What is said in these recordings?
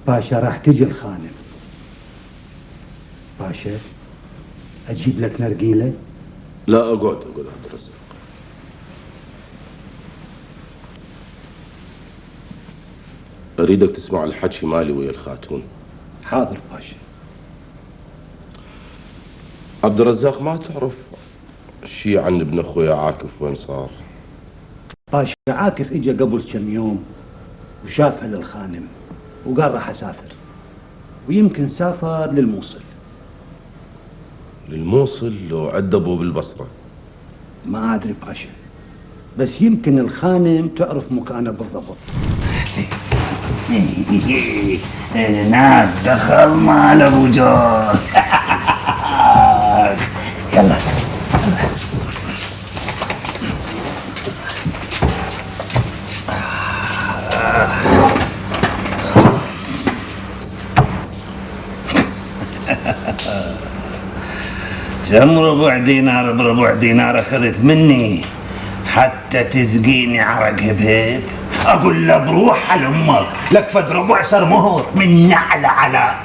باشا راح تجي الخانم. باشا اجيب لك نرجيله؟ لا اقعد عبد الرزاق. اريدك تسمع الحكي مالي ويا الخاتون. حاضر باشا. عبد الرزاق، ما تعرف شي عن ابن اخويا عاكف وين صار؟ باشا عاكف اجى قبل كم يوم وشافها للخانم وقال راح اسافر، ويمكن سافر للموصل. للموصل لو عدبوا بالبصرة؟ ما ادري باشا، بس يمكن الخانم تعرف مكانه بالضبط. هناك دخل مال ابو جوز. يلا كم ربع دينار بربع دينار اخذت مني حتى تسقيني عرق هبهب؟ اقول له بروح على امك لك فد ربع صار مهر من نعلة على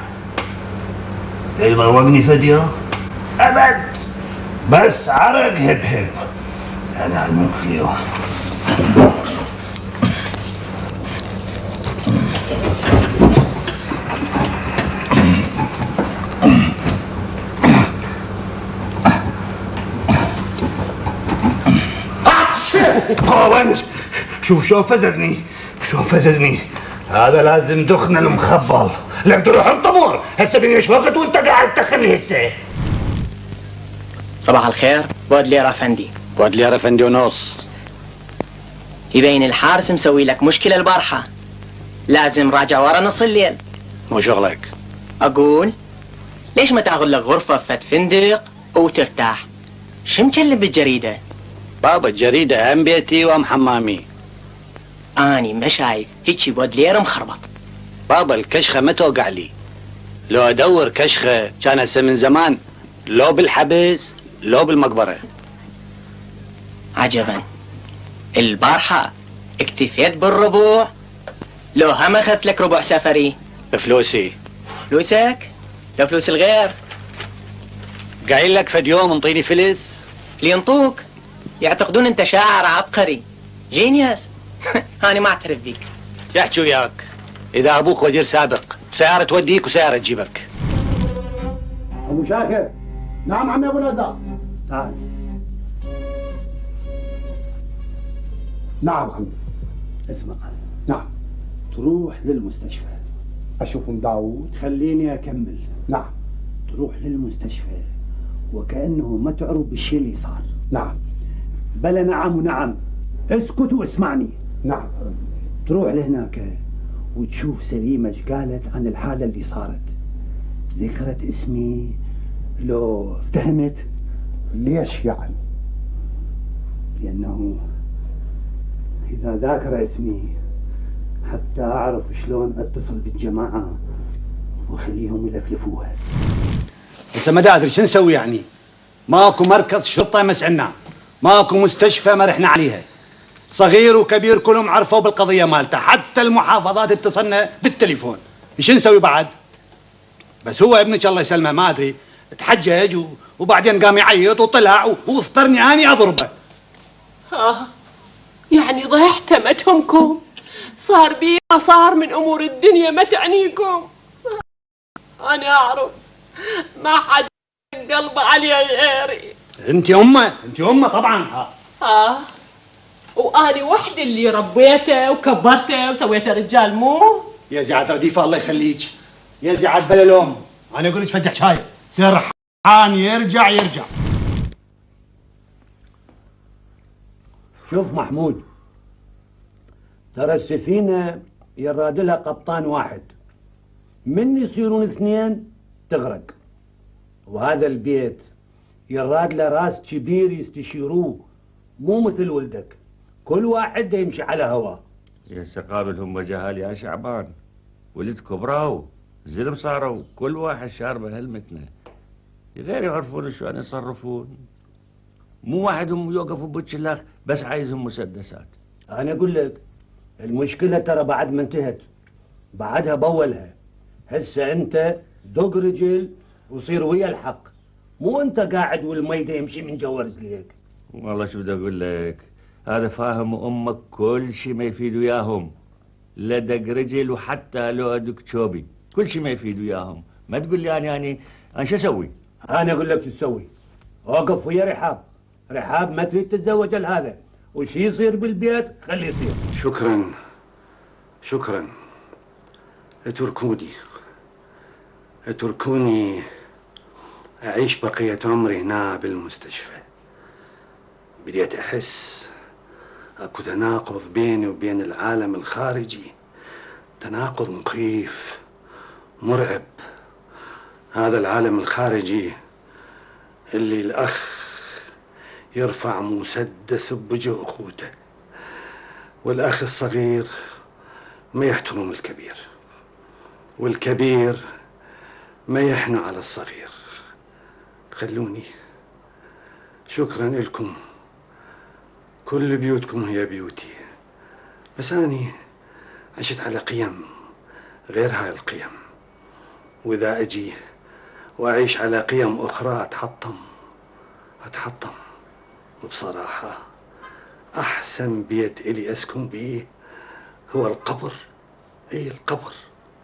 يضوقني فديو ابد، بس عرق هبهب. انا على الملك اليوم. قاونج شوف شوف فززني هذا لازم دخن المخبل. لك تروح انطمور هسه ايش وقت وانت قاعد تخلي هسه. صباح الخير. بودلير افندي. بودلير افندي ونص. يبين الحارس مسوي لك مشكلة البارحة، لازم راجع ورا نص الليل. مو شغلك. اقول ليش ما تاخذ لك غرفة فت فندق وترتاح؟ شو مكلب بالجريدة؟ بابا الجريدة أهم بيتي وأم حمامي. اني ما شايف هيجي بودلير مخربط. بابا الكشخة ما توقع لي، لو ادور كشخة كان هسه من زمان لو بالحبس لو بالمقبرة. عجبا، البارحة اكتفيت بالربع، لو هم اخذت لك ربع سفري. بفلوسي. فلوسك؟ لو فلوس الغير. قايل لك فد يوم انطيني فلس. اللي ينطوك يعتقدون انت شاعر عبقري جينيوس. انا ما اعترف بيك. يحكي وياك اذا ابوك وزير سابق سيارة توديك وسيارة تجيبك. ابو شاكر. نعم عمي ابو الازهر. تعال. نعم عمي. اسمع. نعم. تروح للمستشفى. اشوف ام داوود. خليني اكمل. نعم. تروح للمستشفى وكأنه ما تعرف بالشيء اللي صار. نعم. بلا نعم ونعم، اسكت واسمعني. نعم. تروح لهناك وتشوف سليمة ايش قالت عن الحالة اللي صارت. ذكرت اسمي لو افتهمت. ليش يعني؟ لأنه إذا ذاكر اسمي حتى أعرف شلون أتصل بالجماعة وخليهم يلفلفوها. هسه ما أدري شو نسوي يعني. ماكو مركز شرطة مسألنا، ماكو مستشفى ما رحنا عليها، صغير وكبير كلهم عرفوا بالقضية مالته، حتى المحافظات اتصلنا بالتليفون. شو نسوي بعد؟ بس هو ابنك الله يسلمه ما أدري تحجج وبعدين قام يعيط وطلع واضطرني أني أضربه. يعني ضيعت متهمكم، صار بي ما صار من أمور الدنيا ما تعنيكم. أنا أعرف ما حد قلبه علي غيري. انت امه طبعا. واني وحدي اللي ربيته وكبرته وسويته رجال مو. يا زعاد رديفه الله يخليك، يا زعاد بلا لوم. انا اقول لك فتح شاي سرحان يرجع. شوف محمود، ترى السفينه يراد لها قبطان واحد، من يصيرون اثنين تغرق، وهذا البيت يراد له راس كبير يستشيروه، مو مثل ولدك كل واحد دا يمشي على هواه. يا سقابلهم وجهال يا شعبان، ولد كبراو زلم صاروا كل واحد شاربه هالمتنه، غير يعرفون شلون يصرفون. مو واحدهم يوقفوا بوجه بس عايزهم مسدسات. انا اقول لك المشكله ترى بعد ما انتهت، بعدها بولها هسه انت دق رجل وصير ويا الحق، مو انت قاعد والميدة يمشي من جوا رجليك. والله شو بدي اقول لك، هذا فاهم امك كل شيء ما يفيد وياهم، لا دق رجل وحتى لو ادق شوبي، كل شيء ما يفيد وياهم. ما تقول لي انا شو اسوي؟ انا اقول لك شو تسوي، اوقف ويا رحاب. رحاب ما تريد تتزوج هذا، وشي يصير بالبيت خليه يصير. شكرا اتركوني اعيش بقية عمري هنا بالمستشفى. بديت احس اكو تناقض بيني وبين العالم الخارجي، تناقض مخيف مرعب. هذا العالم الخارجي اللي الأخ يرفع مسدس بوجه أخوته، والأخ الصغير ما يحترم الكبير، والكبير ما يحنو على الصغير. خلوني. شكرا لكم، كل بيوتكم هي بيوتي، بس أنا عشت على قيم غير هاي القيم، وإذا أجي وأعيش على قيم أخرى أتحطم. وبصراحة أحسن بيت إلي أسكن بيه هو القبر. القبر.